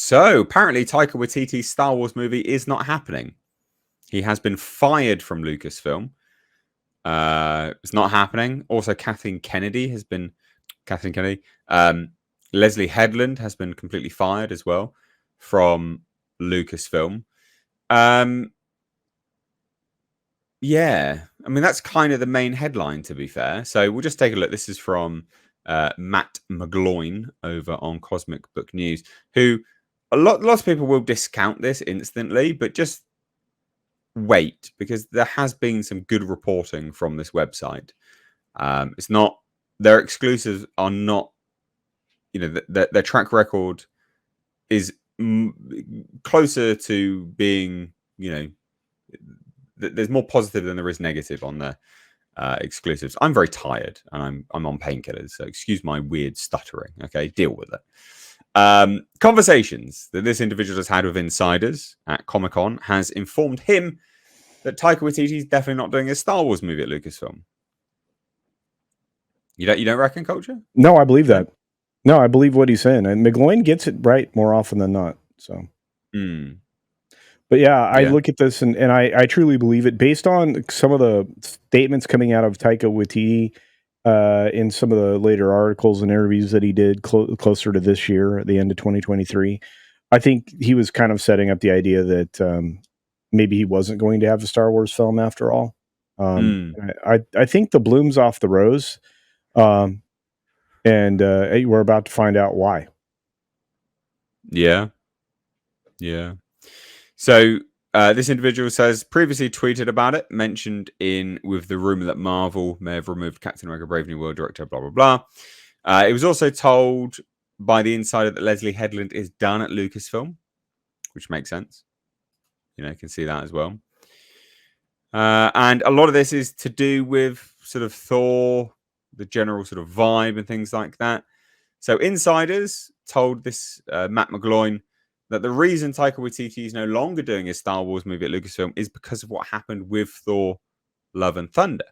So apparently Taika Waititi's Star Wars movie is not happening. He has been fired from Lucasfilm. It's not happening. Also, Kathleen Kennedy. Leslie Headland has been completely fired as well from Lucasfilm. Yeah, I mean, that's kind of the main headline, to be fair. So we'll just take a look. This is from Matt McGloin over on Cosmic Book News, who lots of people will discount this instantly, but just wait, because there has been some good reporting from this website. It's not, their exclusives are not, their track record is closer to being, there's more positive than there is negative on their exclusives. I'm very tired and I'm on painkillers, so excuse my weird stuttering. Okay, deal with it. Conversations that this individual has had with insiders at Comic-Con has informed him that Taika Waititi is definitely not doing a Star Wars movie at Lucasfilm. You don't reckon, Culture? No, I believe that. No, I believe what he's saying, and McGloin gets it right more often than not. So, but yeah, I look at this and I truly believe it based on some of the statements coming out of Taika Waititi in some of the later articles and interviews that he did closer to this year, at the end of 2023. I think he was kind of setting up the idea that maybe he wasn't going to have a Star Wars film after all. I think the bloom's off the rose. And we're about to find out why. Yeah. So this individual says, previously tweeted about it, mentioned with the rumor that Marvel may have removed Captain America Brave New World director, blah, blah, blah. It was also told by the insider that Leslie Headland is done at Lucasfilm, which makes sense. You can see that as well. And a lot of this is to do with sort of Thor, the general sort of vibe and things like that. So insiders told this Matt McGloin that the reason Taika Waititi is no longer doing a Star Wars movie at Lucasfilm is because of what happened with Thor: Love and Thunder.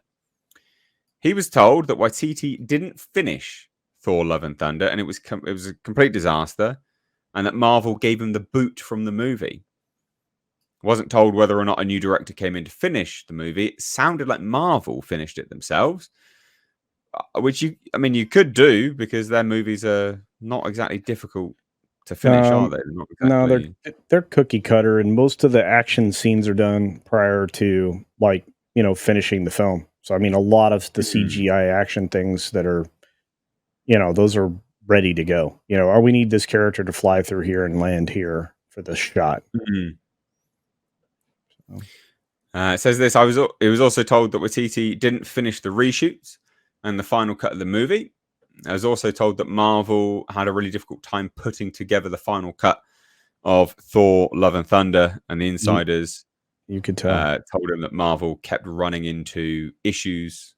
He was told that Waititi didn't finish Thor: Love and Thunder, and it was a complete disaster, and that Marvel gave him the boot from the movie. Wasn't told whether or not a new director came in to finish the movie. It sounded like Marvel finished it themselves, which you could do, because their movies are not exactly difficult to finish, are they? No, they're cookie cutter, and most of the action scenes are done prior to finishing the film. So I mean, a lot of the CGI action things that are, those are ready to go. We need this character to fly through here and land here for this shot. It says this. It was also told that Waititi didn't finish the reshoots and the final cut of the movie. I was also told that Marvel had a really difficult time putting together the final cut of Thor: Love and Thunder, and the insiders you could tell told him that Marvel kept running into issues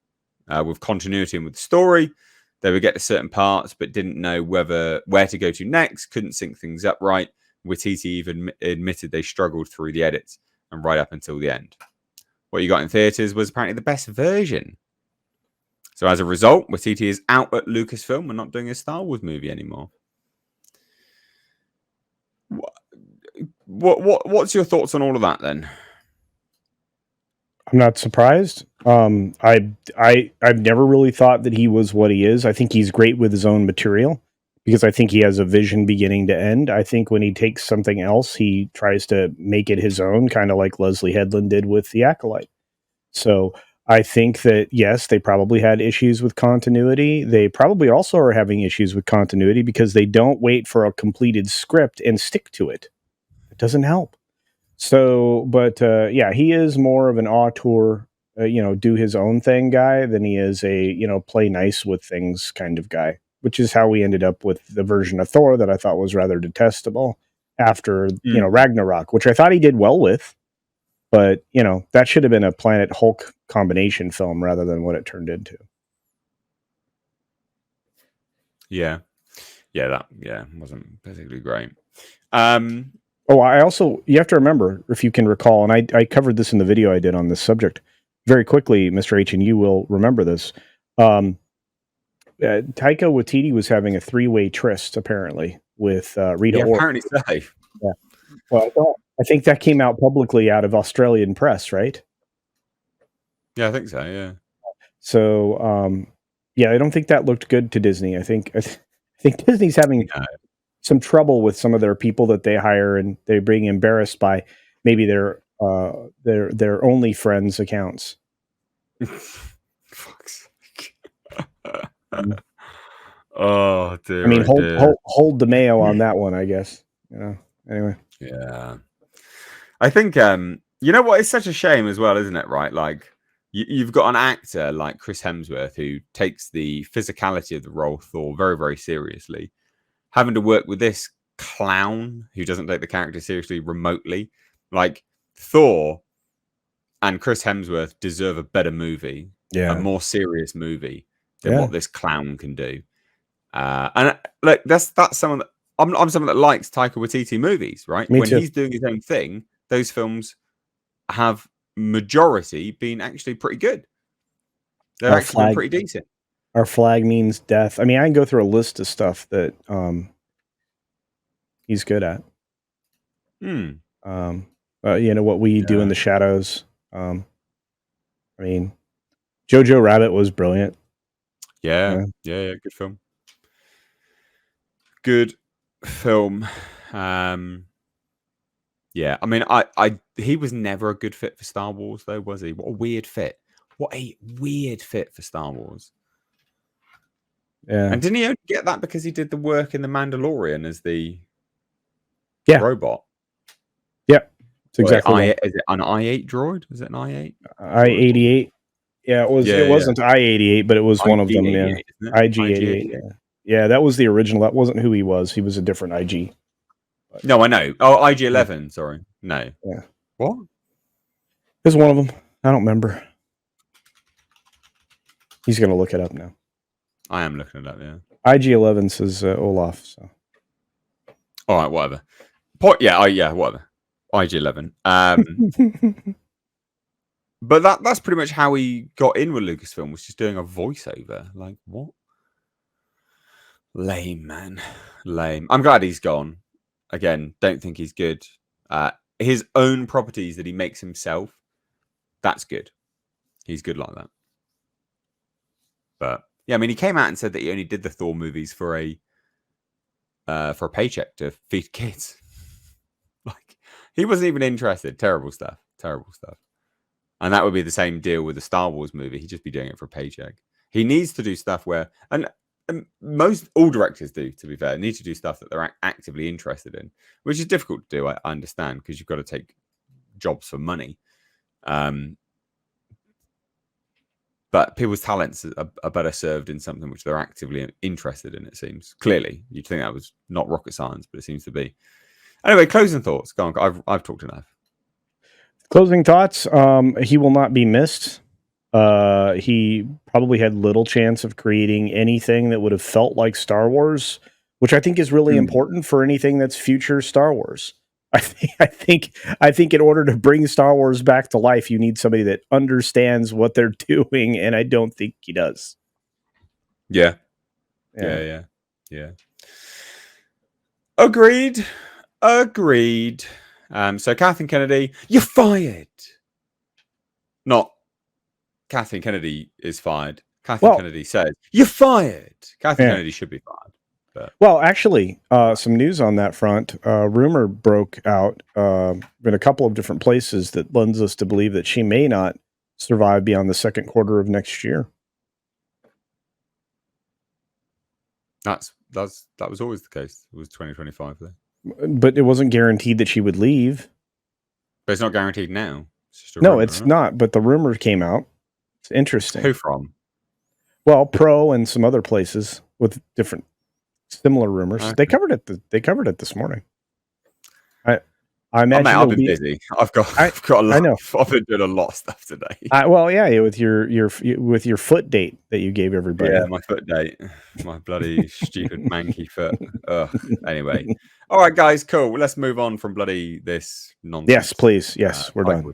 with continuity and with the story. They would get to certain parts, but didn't know where to go to next, couldn't sync things up right. Waititi even admitted they struggled through the edits and right up until the end. What you got in theaters was apparently the best version. So as a result, Waititi is out at Lucasfilm and not doing a Star Wars movie anymore. What's your thoughts on all of that then? I'm not surprised. I've never really thought that he was what he is. I think he's great with his own material, because I think he has a vision beginning to end. I think when he takes something else, he tries to make it his own, kind of like Leslie Headland did with The Acolyte. So I think that, yes, they probably had issues with continuity. They probably also are having issues with continuity because they don't wait for a completed script and stick to it. It doesn't help. So, but yeah, he is more of an auteur, do his own thing guy than he is a, play nice with things kind of guy, which is how we ended up with the version of Thor that I thought was rather detestable after, Ragnarok, which I thought he did well with. But, that should have been a Planet Hulk combination film rather than what it turned into. Yeah. That wasn't particularly great. You have to remember, if you can recall, and I covered this in the video I did on this subject very quickly, Mr. H, and you will remember this. Taika Waititi was having a 3-way tryst, apparently, with Rita Yeah, Ora. apparently so. Yeah. Well, I think that came out publicly out of Australian press, right? Yeah, I think so. Yeah. So, yeah, I don't think that looked good to Disney. I think Disney's having No. some trouble with some of their people that they hire, and they're being embarrassed by maybe their only friends accounts. Fuck's sake. Oh dear. I mean, dear. hold the mayo on that one, I guess. Anyway. Yeah. I think you know what? It's such a shame as well, isn't it? Right? Like you've got an actor like Chris Hemsworth who takes the physicality of the role Thor very, very seriously, having to work with this clown who doesn't take the character seriously remotely. Like Thor and Chris Hemsworth deserve a better movie, a more serious movie than what this clown can do. And like that's someone that I'm someone that likes Taika Waititi movies, right? Me when too. he's doing his own thing, those films have majority been actually pretty good. They're actually been pretty decent. Our flag means death. I mean, I can go through a list of stuff that he's good at. You know, What We Do in the Shadows. I mean, Jojo Rabbit was brilliant. Yeah, good film. Good film. Yeah, I mean, he was never a good fit for Star Wars, though, was he? What a weird fit. What a weird fit for Star Wars. Yeah. And didn't he only get that because he did the work in The Mandalorian as the robot? Yeah. It's exactly Is it an I-8 droid? Is it an I-8? I-88. Yeah, it was. It wasn't I-88, but it was one of them. Yeah, IG-88. Yeah, that was the original. That wasn't who he was. He was a different IG. But, no, I know. Oh, IG-11. Sorry. No. Yeah. What? It was one of them. I don't remember. He's going to look it up now. I am looking it up, yeah. IG-11 says Olaf. So. All right, whatever. Whatever. IG-11. But that's pretty much how he got in with Lucasfilm, was just doing a voiceover. Like, what? Lame, man. Lame. I'm glad he's gone. Again, don't think he's good. His own properties that he makes himself, that's good. He's good like that. But yeah, I mean, he came out and said that he only did the Thor movies for a paycheck to feed kids. Like, he wasn't even interested. Terrible stuff. And that would be the same deal with the Star Wars movie. He'd just be doing it for a paycheck. He needs to do stuff where, and all directors do, to be fair, need to do stuff that they're actively interested in, which is difficult to do. I understand, because you've got to take jobs for money. But people's talents are better served in something which they're actively interested in, it seems. Clearly, you'd think that was not rocket science, but it seems to be. Anyway, closing thoughts. Go on. I've talked enough. Closing thoughts. He will not be missed. He probably had little chance of creating anything that would have felt like Star Wars, which I think is really important for anything that's future Star Wars. I think in order to bring Star Wars back to life, you need somebody that understands what they're doing, and I don't think he does. Yeah. Agreed. So Kathleen Kennedy, you're fired. Not Kathleen Kennedy is fired. Kathleen Kennedy says, you're fired. Kathleen Kennedy should be fired. But. Well, actually, some news on that front. Rumor broke out in a couple of different places that lends us to believe that she may not survive beyond the second quarter of next year. That was always the case. It was 2025 there. But it wasn't guaranteed that she would leave. But it's not guaranteed now. It's not. But the rumor came out. It's interesting. Who from? Well, Pro and some other places with different similar rumors. Okay. They covered it this morning. I imagine I've been busy. I've got a lot. I know. I've been doing a lot of stuff today. With your foot date that you gave everybody. Yeah, my foot date. My bloody stupid manky foot. Anyway. All right, guys, cool. Let's move on from bloody this nonsense. Yes, please. Yes, we're done.